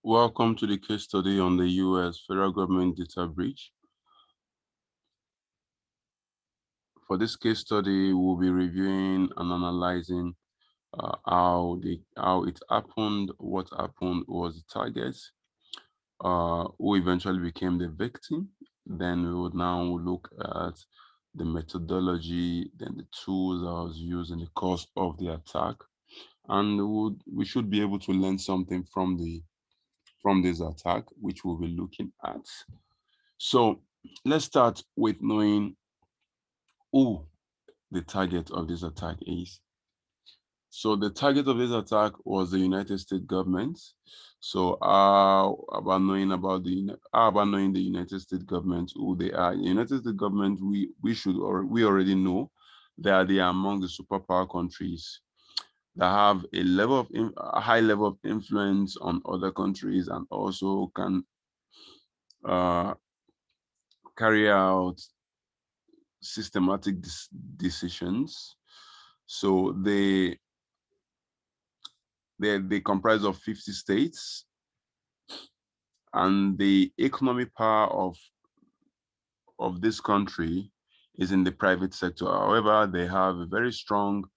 Welcome to the case study on the U.S. federal government data breach. For this case study, we'll be reviewing and analyzing how it happened, what happened, who was the target, who eventually became the victim. Then we would now look at the methodology, then the tools that was used in the course of the attack, and we should be able to learn something from this attack, which we'll be looking at. So let's start with knowing who the target of this attack is. So the target of this attack was the United States government. So how about knowing the United States government, who they are? The United States government, we already know that they are among the superpower countries that have a high level of influence on other countries, and also can uh, carry out systematic decisions. So they comprise of 50 states, and the economic power of this country is in the private sector. However, they have a very strong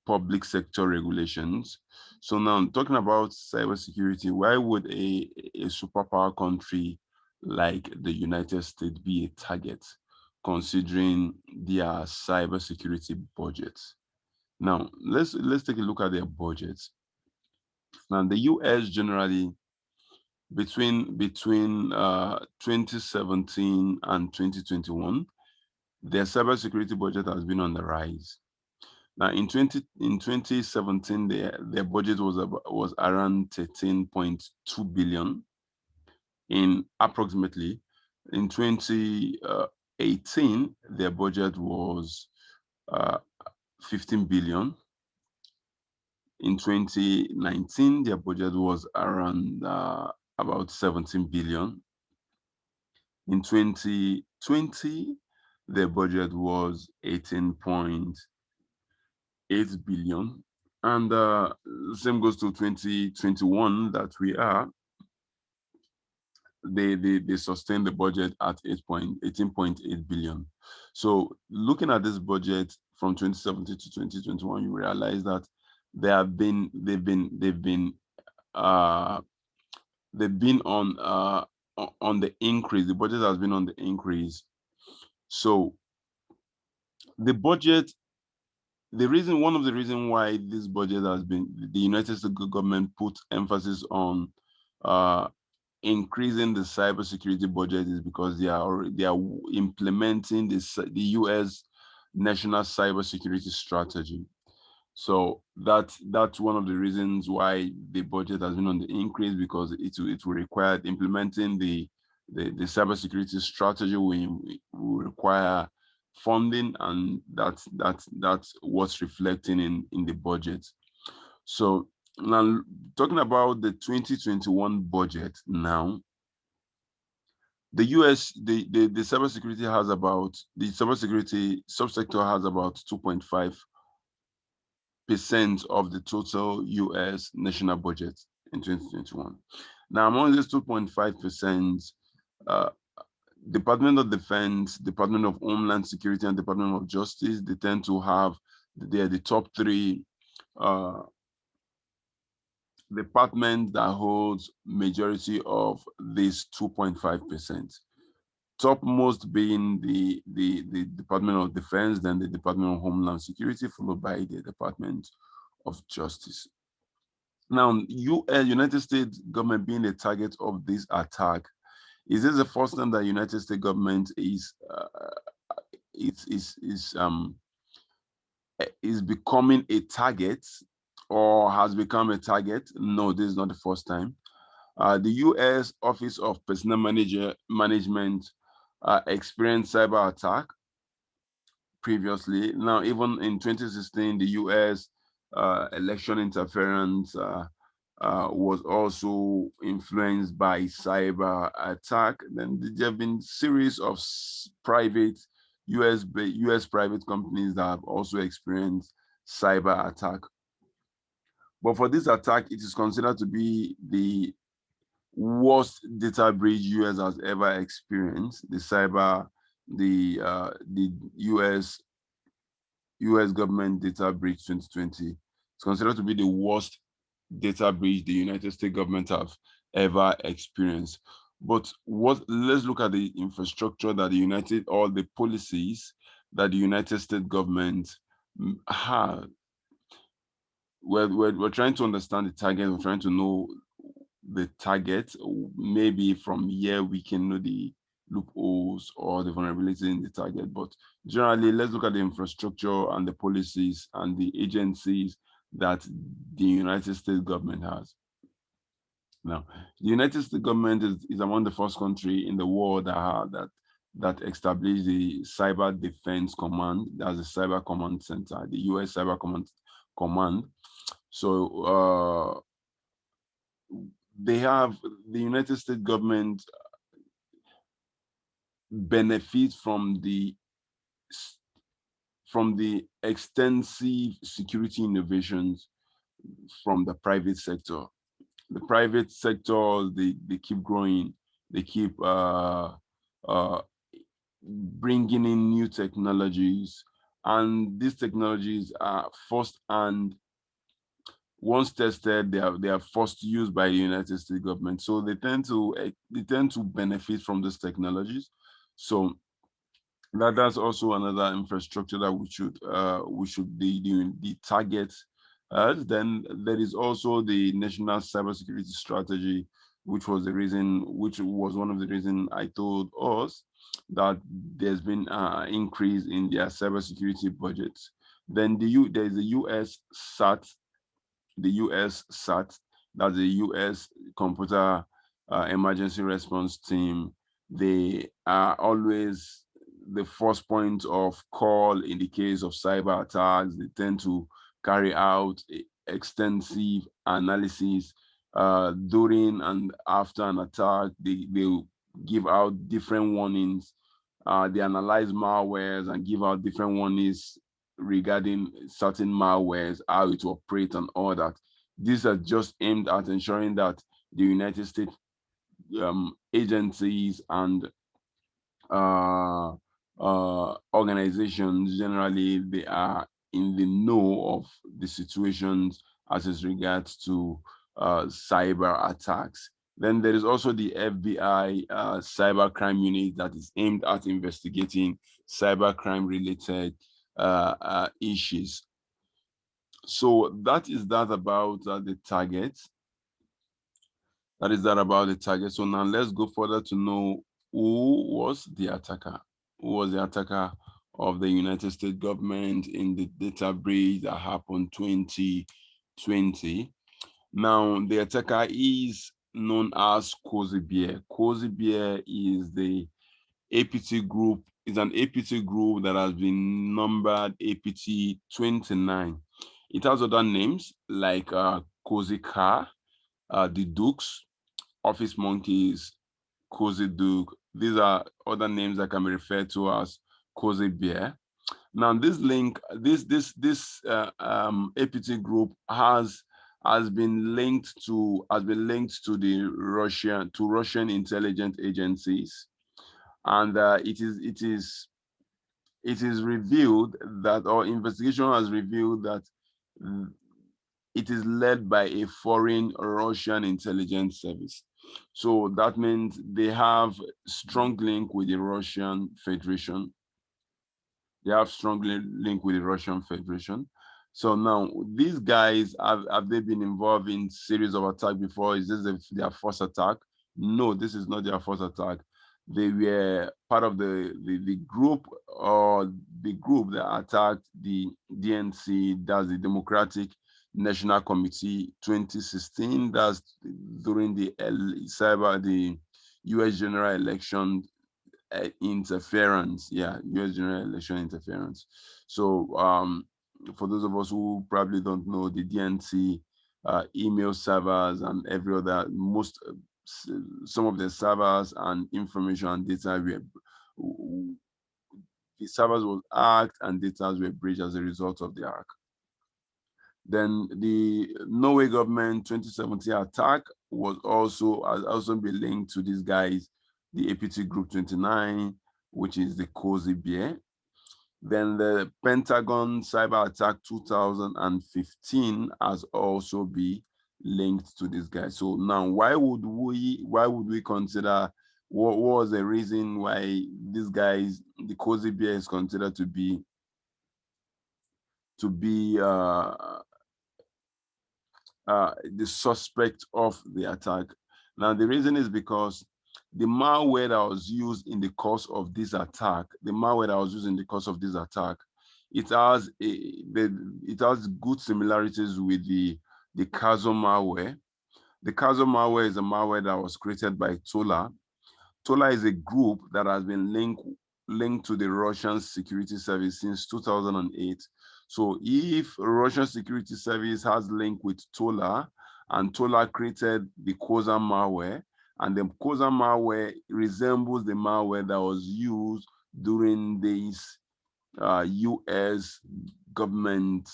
public sector regulations. So now, talking about cybersecurity, why would a superpower country like the United States be a target, considering their cybersecurity budget? Now, let's take a look at their budgets. Now, the US generally, between 2017 and 2021, their cybersecurity budget has been on the rise. Now, in 2017, their budget was around 13.2 billion. In approximately, in 2018, their budget was 15 billion. In 2019, their budget was around about 17 billion. In 2020, their budget was 18.8 billion. And same goes to 2021 that we are. They sustained the budget at 18.8 billion. So looking at this budget from 2017 to 2021, you realize that they've been uh on the increase. The budget has been on the increase. So the budget, one of the reasons why this budget has been, the United States government put emphasis on increasing the cybersecurity budget, is because they are implementing the U.S. national cybersecurity strategy. So that's one of the reasons why the budget has been on the increase, because it will require implementing the cybersecurity strategy. We require funding, and that's what's reflecting in the budget. So now, talking about the 2021 budget now, the US, the cybersecurity has about, the cybersecurity subsector has about 2.5% of the total US national budget in 2021. Now, among this 2.5%, Department of Defense, Department of Homeland Security, and Department of Justice, they tend to have, they're the top three department that holds majority of this 2.5%. Topmost being the Department of Defense, then the Department of Homeland Security, followed by the Department of Justice. Now, United States government being the target of this attack, is this the first time that United States government is becoming a target, or has become a target? No, this is not the first time. The U.S. Office of Personnel Management experienced cyber attack previously. Now, even in 2016, the U.S. Election interference was also influenced by cyber attack. Then there have been series of private U.S. private companies that have also experienced cyber attack. But for this attack, it is considered to be worst data breach US has ever experienced. The US government data breach 2020 is considered to be the worst data breach the United States government have ever experienced. But let's look at the infrastructure that all the policies that the United States government have. We're trying to understand the target. We're trying to know the target. Maybe from here we can know the loopholes or the vulnerability in the target. But generally, let's look at the infrastructure and the policies and the agencies that the United States government has. Now, the United States government is among the first country in the world that established the Cyber Defense Command. That's the Cyber Command Center, the US Cyber Command. So the United States government benefits from the extensive security innovations from the private sector. The private sector, they keep growing, they keep bringing in new technologies, and these technologies are first and once tested, they are first used by the United States government. So they tend to benefit from these technologies. So that's also another infrastructure that we should be doing the target. Then there is also the national cybersecurity strategy, which was one of the reasons I told us that there's been an increase in their cybersecurity budgets. Then there's the US SAT, that's the US Computer Emergency Response Team. They are always the first point of call in the case of cyber attacks. They tend to carry out extensive analysis during and after an attack. They give out different warnings. They analyze malwares and give out different warnings regarding certain malwares, how it operates and all that. These are just aimed at ensuring that the United States agencies and organizations generally, they are in the know of the situations as it regards to cyber attacks. Then there is also the FBI cyber crime unit that is aimed at investigating cyber crime related issues. So that is that about the target. That is that about the target. So now let's go further to know who was the attacker. Who was the attacker of the United States government in the data breach that happened 2020? Now, the attacker is known as Cozy Bear. Cozy Bear is an APT group that has been numbered APT 29. It has other names like Cozy Car, the Dukes, Office Monkeys, Cozy Duke. These are other names that can be referred to as Cozy Bear. Now, this APT group has been linked to the Russian intelligence agencies, and it is revealed that, or investigation has revealed that it is led by a foreign Russian intelligence service. So that means they have strong link with the Russian Federation. They have strong link with the Russian Federation. So now these guys, have they been involved in series of attacks before? Is this their first attack? No, this is not their first attack. They were part of the group, or the group that attacked the DNC, that's the Democratic National Committee 2016. That's during the US general election interference. Yeah, US general election interference. So for those of us who probably don't know, the DNC email servers and every other, some of the servers and information and data the servers was hacked and data were breached as a result of the hack. Then the Norway government 2017 attack has also been linked to these guys, the APT Group 29, which is the Cozy Bear. Then the Pentagon cyber attack 2015 has also been linked to this guy. So now, why would we consider, what was the reason why these guys, the Cozy Bear, is considered to be the suspect of the attack? Now, the reason is because the malware that was used in the course of this attack, it has good similarities with the Kazoo malware. The Kazoo malware is a malware that was created by Tola. Tola is a group that has been linked to the Russian security service since 2008. So if Russian security service has link with Tola, and Tola created the Koza malware, and the Koza malware resembles the malware that was used during this US government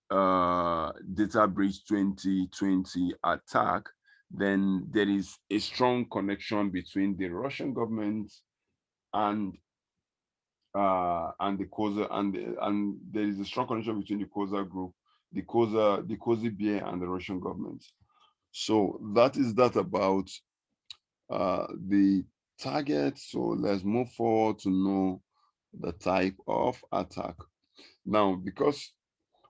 data breach 2020 attack, then there is a strong connection between the Russian government and the Koza, and there is a strong connection between the Koza group, the Cozy Bear, and the Russian government. So that is that about the target. So let's move forward to know the type of attack. Now, because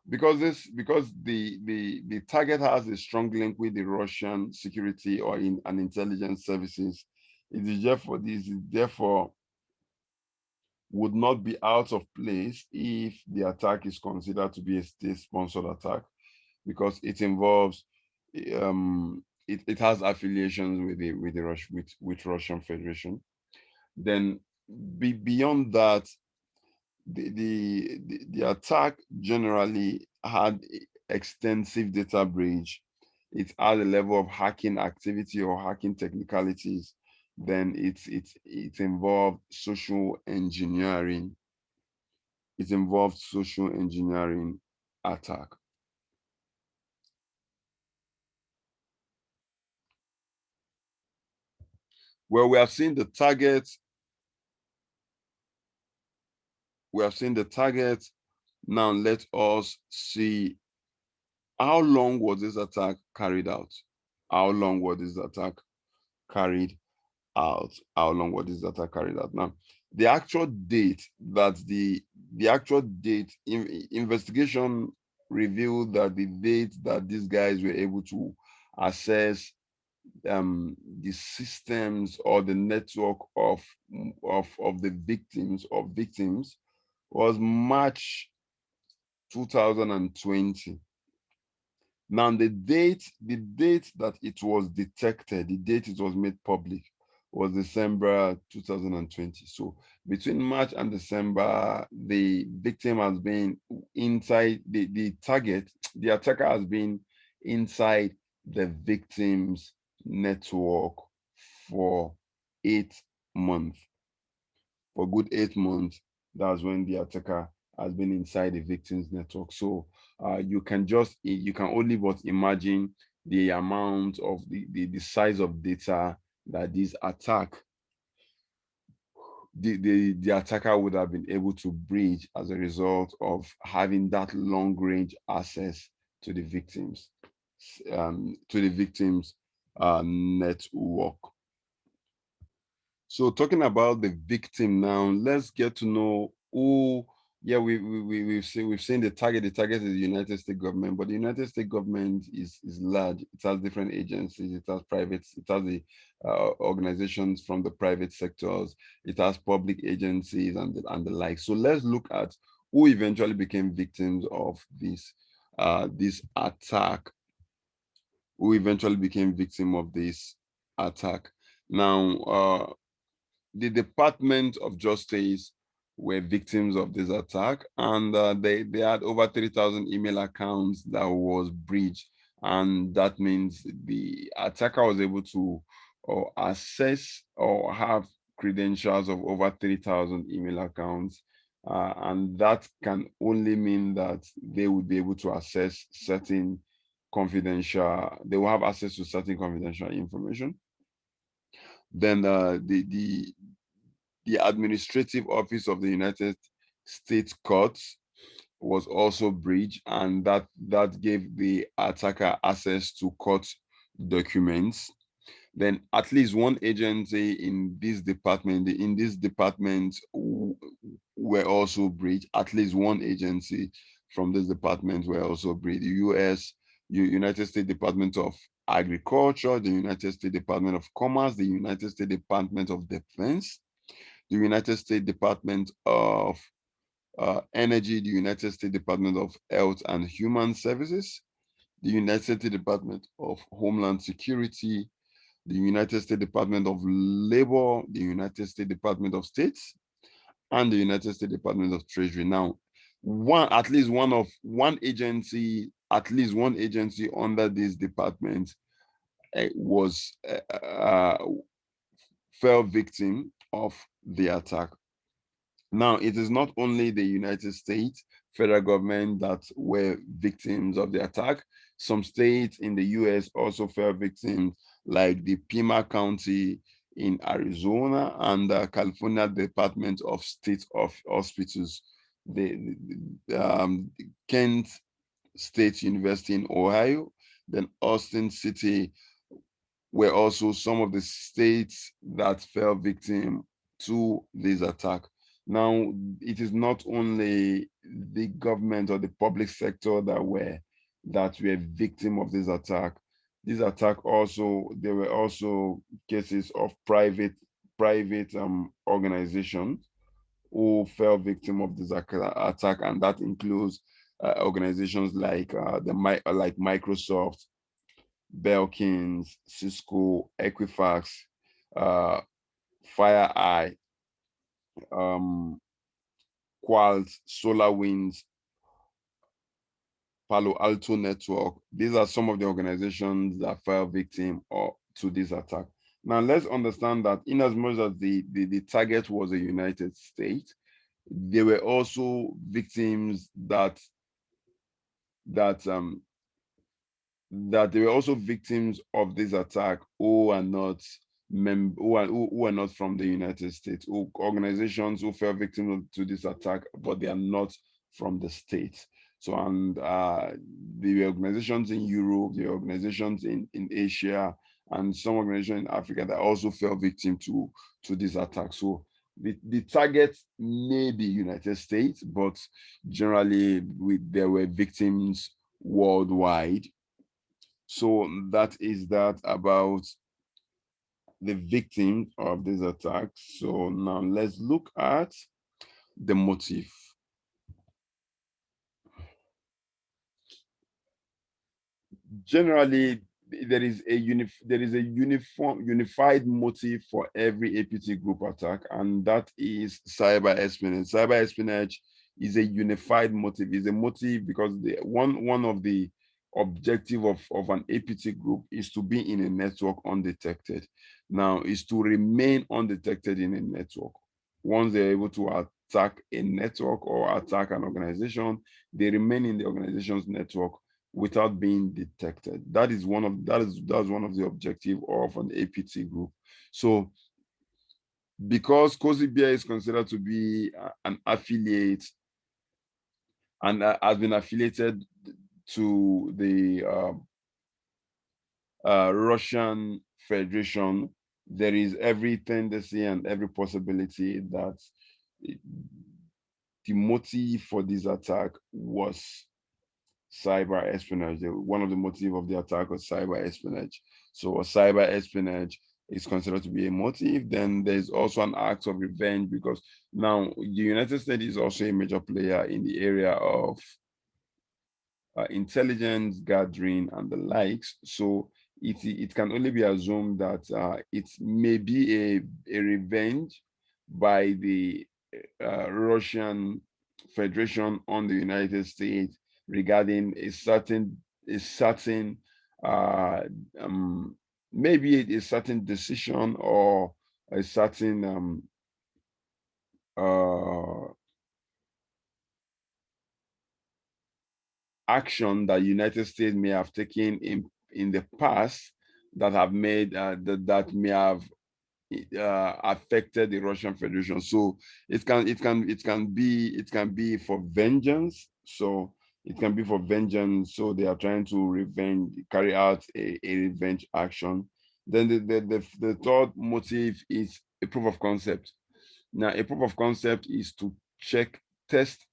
the target has a strong link with the Russian security or in an intelligence services, it is therefore would not be out of place if the attack is considered to be a state-sponsored attack, because it involves it has affiliations with Russian Federation. Then beyond that, the attack generally had extensive data breach. It had a level of hacking activity or hacking technicalities. Then it involved social engineering. It involved social engineering attack. Well, we have seen the target. We have seen the target. Now let us see how long was this attack carried out. How long was this attack carried out? How long was this attack carried out? Now, the actual date that investigation revealed that the date that these guys were able to access the systems or the network of the victims was March 2020. Now the date that it was detected, the date it was made public, was December 2020. So between March and December, the victim has been inside the attacker has been inside the victim's network for 8 months. For good 8 months, that's when the attacker has been inside the victim's network. So you can only but imagine the amount of the size of data that this attack, the attacker would have been able to breach as a result of having that long range access to the victims network. So talking about the victim now, let's get to know who. Yeah, we've seen the target. The target is the United States government, but the United States government is large. It has different agencies. It has the organizations from the private sectors. It has public agencies and the like. So let's look at who eventually became victims of this attack. Who eventually became victim of this attack. Now, the Department of Justice were victims of this attack, and they had over 3,000 email accounts that was breached, and that means the attacker was able to access or have credentials of over 3,000 email accounts, and that can only mean that they would be able to access certain confidential, they will have access to certain confidential information. Then the administrative office of the United States courts was also breached, and that gave the attacker access to court documents. Then at least one agency in this department were also breached. At least one agency from this department were also breached. The United States Department of Agriculture, the United States Department of Commerce, the United States Department of Defense, the United States Department of Energy, the United States Department of Health and Human Services, the United States Department of Homeland Security, the United States Department of Labor, the United States Department of States, and the United States Department of Treasury. Now, at least one agency under this department was fell victim of the attack. Now, it is not only the United States federal government that were victims of the attack. Some states in the US also fell victims, like the Pima County in Arizona and the California Department of State of Hospitals, the Kent State University in Ohio, then Austin City were also some of the states that fell victim to this attack. Now, it is not only the government or the public sector that were victim of this attack. This attack also, there were also cases of private organizations who fell victim of this attack, and that includes organizations like like Microsoft, Belkins, Cisco, Equifax, FireEye, Qualt, SolarWinds, Palo Alto Network. These are some of the organizations that fell victim to this attack. Now, let's understand that in as much as the target was the United States, there were also victims that they were also victims of this attack who are not who are not from the United States, organizations who fell victim to this attack, but they are not from the States. So, and the organizations in Europe, the organizations in Asia, and some organizations in Africa that also fell victim to this attack. So the target may be United States, but generally there were victims worldwide. So that is that about the victims of this attack. So now let's look at the motive. Generally, there is a unified motive for every APT group attack, and that is cyber espionage. Cyber espionage is a unified motive. Is a motive because one of the objective of an APT group is to be in a network undetected. Now, is to remain undetected in a network. Once they're able to attack a network or attack an organization, they remain in the organization's network without being detected. That's one of the objective of an APT group. So because Cozy Bear is considered to be an affiliate and has been affiliated to the Russian Federation, there is every tendency and every possibility that the motive for this attack was cyber espionage. One of the motives of the attack was cyber espionage. So cyber espionage is considered to be a motive. Then there's also an act of revenge, because now the United States is also a major player in the area of intelligence gathering and the likes. So it can only be assumed that it may be a revenge by the Russian Federation on the United States regarding a certain uh, maybe a certain decision or a certain uh, action that United States may have taken in the past that have made that may have affected the Russian Federation. So it can be for vengeance. So it can be for vengeance. So they are trying to carry out a revenge action. Then the third motive is a proof of concept. Now, a proof of concept is to test.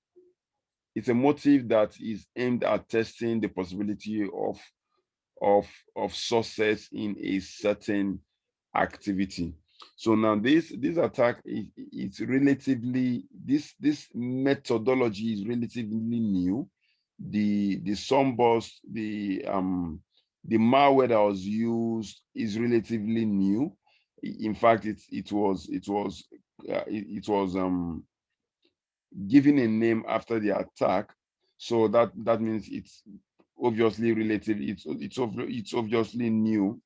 It's a motive that is aimed at testing the possibility of of success in a certain activity. So now this attack is relatively this methodology is relatively new. The SUNBUS, the malware that was used is relatively new. In fact, it was given a name after the attack, so that means it's obviously relative. It's obviously new.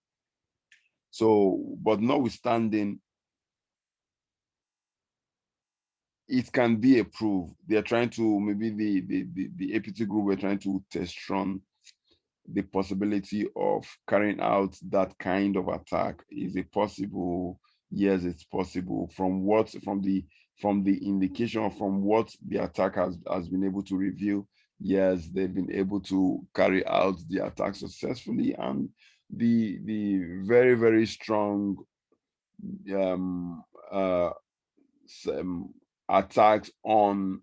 So, but notwithstanding, it can be a proof. They're trying to, maybe the APT group were trying to test run the possibility of carrying out that kind of attack. Is it possible? Yes, it's possible. From the indication, from what the attack has been able to reveal, yes, they've been able to carry out the attack successfully. And the very, very strong um, uh, attacks on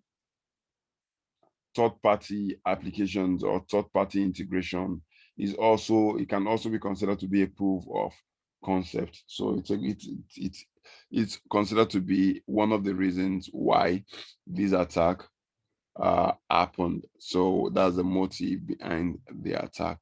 third-party applications or third-party integration it can also be considered to be a proof of concept. So it's considered to be one of the reasons why this attack happened. So that's the motive behind the attack.